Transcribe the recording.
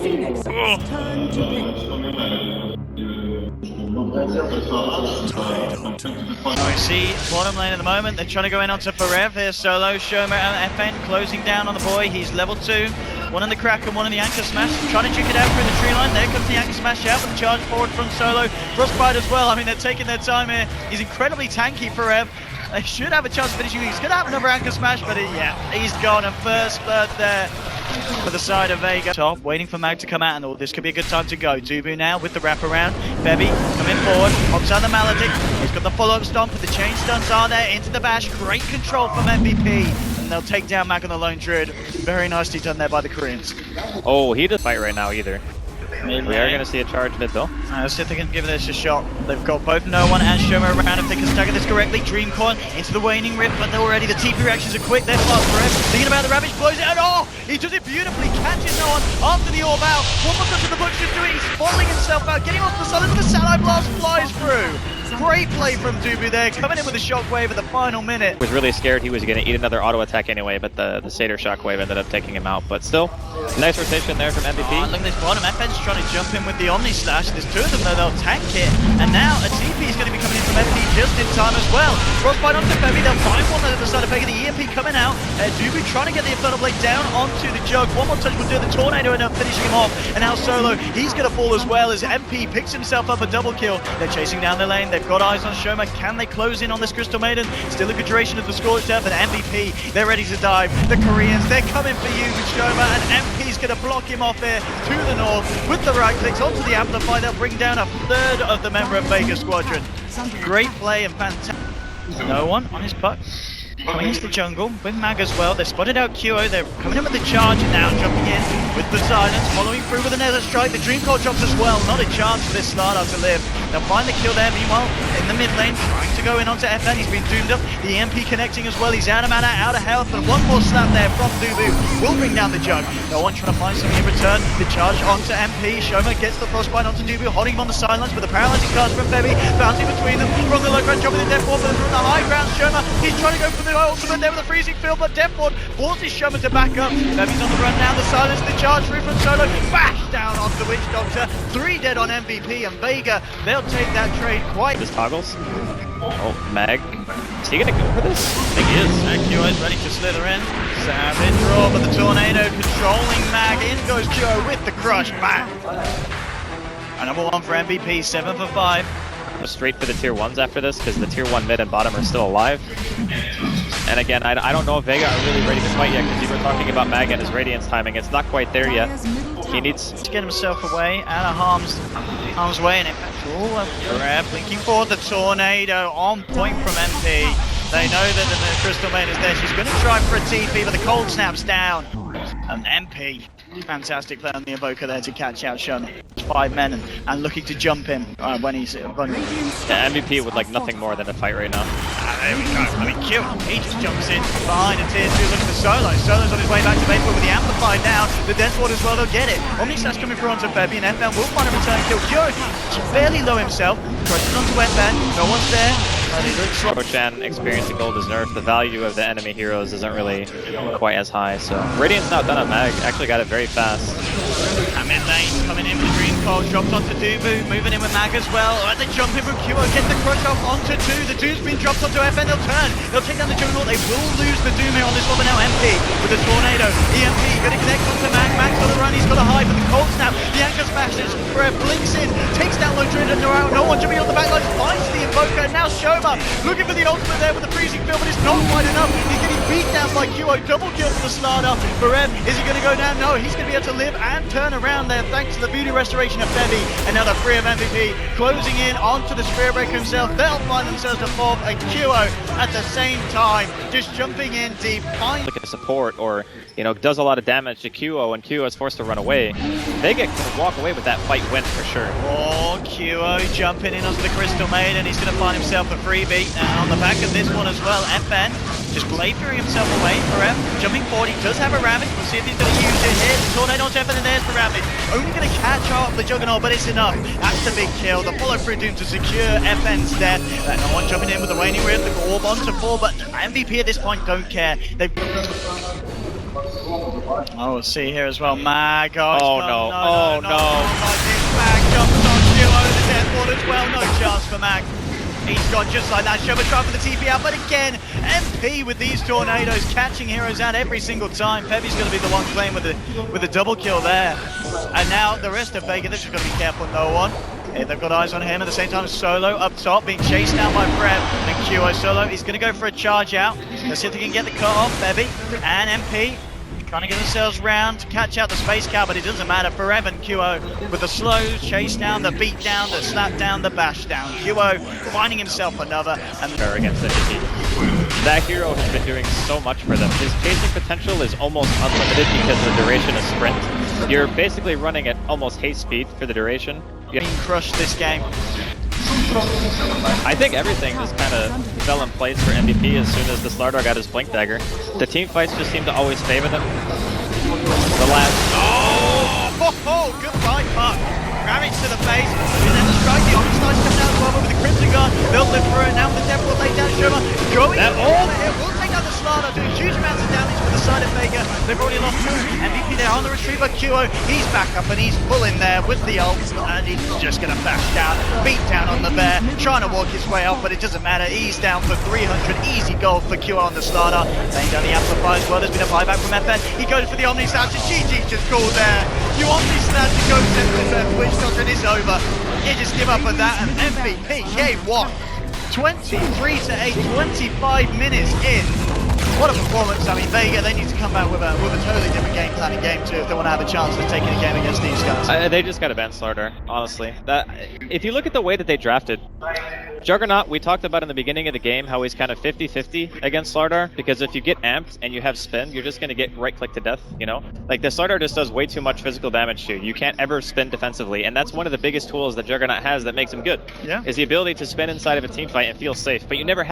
Phoenix, turn to pick. I see bottom lane at the moment. They're trying to go in onto Forev. Here's Solo, Shoma and FN closing down on the boy. He's level 2. One in the crack and one in the anchor smash. Trying to juke it out through the tree line. There comes the anchor smash out with the charge forward from Solo. Frostbite as well. I mean, they're taking their time here. He's incredibly tanky, Forev. They should have a chance of finishing. He's going to have another anchor smash, but yeah, he's gone. And first blood there for the side of Vega. Top, waiting for Mag to come out, and all this could be a good time to go. Dubu now with the wraparound. Bebby coming forward, pops out the Maledict. He's got the follow-up stomp, but the chain stuns are there into the bash. Great control from MVP, and they'll take down Mag on the lone druid. Very nicely done there by the Koreans. Oh, he doesn't fight right now either. We are going to see a charge mid though. Let's see if they can give this a shot. They've got both No One and Shoma around if they can stagger this correctly. Dreamcorn into the waning rip, but they're already, the TP reactions are quick. They're fast for him. Thinking about the Ravage, blows it out. Oh, he does it beautifully. Catches No One after the orb out. One more touch of the book should do it. He's falling himself out, getting onto the side, and the Satellite Blast flies through. Great play from Dubu there, coming in with a shockwave at the final minute. Was really scared he was going to eat another auto attack anyway, but the Satyr shockwave ended up taking him out. But still, nice rotation there from MVP. Oh, look at this bottom. FN's trying to jump in with the Omni Slash. There's two of them though, they'll tank it. And now a TP is going to be coming in from FP just in time as well. Frostbite onto Bebby, they'll find one at the side of Vega. The EMP coming out. Dubu trying to get the Infernal Blade down onto the Jug. One more touch will do the Tornado and finishing him off. And now Solo, he's going to fall as well as MP picks himself up a double kill. They're chasing down the lane. They've got eyes on Shoma. Can they close in on this Crystal Maiden? Still a good duration of the Scorched Earth, and MVP, they're ready to dive. The Koreans, they're coming for you with Shoma, and MP's going to block him off here to the north with the right clicks onto the Amplify. They'll bring down a third of the member of Vega Squadron. Great play and fantastic. No One on his butt. Coming into the jungle with Mag as well. They spotted out QO. They're coming in with the charge now, jumping in with the silence, following through with another strike. The Dream Core drops as well. Not a chance for this startup to live. They'll find the kill there. Meanwhile, in the mid lane, trying to go in onto FN. He's been doomed up. The EMP connecting as well. He's out of mana, out of health, and one more slap there from Dubu will bring down the Jug. No One trying to find something in return. The charge onto MP. Shoma gets the Frostbite onto Dubu, holding him on the sidelines with the paralyzing cards from Bebby, bouncing between them. From the low ground, jumping the Deathward, but from the high ground, Shoma, he's trying to go for the ultimate there with the freezing field, but Deathward forces Shoma to back up. Bebby's on the run now, the silence, the charge through from Solo, bash down onto the Witch Doctor. 3 dead on MVP, and Vega, they'll take that trade quite. Just toggles. Oh, Mag. Is he going to go for this? I think he is. QO is ready to slither in. Savage draw, but the Tornado controlling Mag. In goes QO with the crush. Bang! Another one for MVP, 7 for 5. Straight for the tier 1s after this, because the tier 1 mid and bottom are still alive. And again, I don't know if Vega are really ready to fight yet, because you were talking about Mag and his Radiance timing. It's not quite there yet. He needs to get himself away, out of harm's way, and in fact, Forev blinking forward, the Tornado on point from MP. They know that the Crystal Maiden is there. She's going to try for a TP, but the cold snap's down. And MP, fantastic play on the Invoker there to catch out Shoma. 5 men and looking to jump him when he's vulnerable. Yeah, MVP would like nothing more than a fight right now. There we go. I mean, Q, he just jumps in behind a tier 2. Look at the Solo. Solo's on his way back to base, but with the Amplify down, the Deathward as well, they'll get it. Omni Slash coming through onto Bebby, and FN will find a return kill. Q, fairly low himself, crushes onto FN, no one's there. Roshan experiencing gold is nerfed. The value of the enemy heroes isn't really quite as high, so Radiant's not done on Mag. Actually got it very fast. And mid lane coming in with the Dream Cold, dropped onto Dubu, moving in with Mag as well. They jump in from QO, get the crush off onto 2. The 2's been dropped onto FN, they'll turn. They'll take down the Juggernaut. They will lose the Doom here on this one, but now MP with the Tornado. EMP gonna connect onto Mag. Mag's got the run, he's got a high, but the cold snap. The anchor smashes, blinks in, takes down Lone Druid, and no one jumping on the backlines, finds the Invoker, and now Shoma looking for the ultimate there with the freezing field, but it's not quite enough. He's getting beat down by QO, double kill for the Slardar. Forev, is he going to go down? No, he's going to be able to live and turn around there thanks to the beauty restoration of Bebby. And now the 3 of MVP closing in onto the Spear Breaker himself. They'll find themselves to 4th, and QO at the same time just jumping in deep. Look at support, or does a lot of damage to QO, and QO is forced to run away. Vega can walk away with that fight win for sure. Oh, QO jumping in onto the Crystal Maiden. He's going to find himself a freebie. And on the back of this one as well, FN just blade through himself away. Forev jumping forward. He does have a Ravage. We'll see if he's going to use it. Here's the Tornado onto FN, and there's the Ravage. Only going to catch off the Juggernaut, but it's enough. That's the big kill. The follow through Doom to secure FN's death. No One jumping in with the Waning Rip. The Orb onto 4, but MVP at this point don't care. They've Oh, we'll see here as well. Mag. Oh, no. Oh, no. Mag jumps on Duo in the death wall as well. No chance for Mag. He's gone just like that. Shoba trying for the TP out, but again, MP with these tornadoes catching heroes out every single time. Pevy's going to be the one playing with the double kill there. And now the rest of Vega, they're just going to be careful, no one. Hey, they've got eyes on him at the same time. Solo up top, being chased down by Forev and QO. Solo, he's going to go for a charge out. Let's see if they can get the cut off. Bevy and MP trying to get themselves round to catch out the Space Cow, but it doesn't matter. Forev and QO with the slows, chase down, the beat down, the slap down, the bash down. QO finding himself another. And against MVP. That hero has been doing so much for them. His chasing potential is almost unlimited because of the duration of sprint. You're basically running at almost haste speed for the duration. Being crushed this game. I think everything just kind of fell in place for MVP as soon as the Slardar got his Blink Dagger. The team fights just seem to always favor them. The last... Oh, goodbye, Puck. Ravage to the face, and then the strike, the Omnislash coming out as well, but with the Crimson Guard, they'll live for it. Now with the Devil will lay down Shoma. Going all here, will take out the Slardar, doing huge amounts of damage for the side of Vega. They've already lost two. MVP there on the retreat, but QO, he's back up and he's full in there with the ult, and he's just gonna bash down, beat down on the bear, trying to walk his way out, but it doesn't matter. He's down for 300, easy gold for QO on the Slardar. Laying down the amplifier as well. There's been a buyback from FN. He goes for the Omnislash, and GG's just called there. You Omnislash to go 10%, Witch Doctrine is over. You just give up on that, and MVP game 1. 23 to 8, 25 minutes in. What a performance. I mean, Vega, they need to come back with a totally different game plan in game 2 if they want to have a chance of taking a game against these guys. They just got to ban Slardar, honestly. If you look at the way that they drafted, Juggernaut, we talked about in the beginning of the game how he's kind of 50-50 against Slardar, because if you get amped and you have spin, you're just going to get right-click to death, you know? Like, the Slardar just does way too much physical damage to you. You can't ever spin defensively, and that's one of the biggest tools that Juggernaut has that makes him good, Yeah. is the ability to spin inside of a team fight and feel safe, but you never have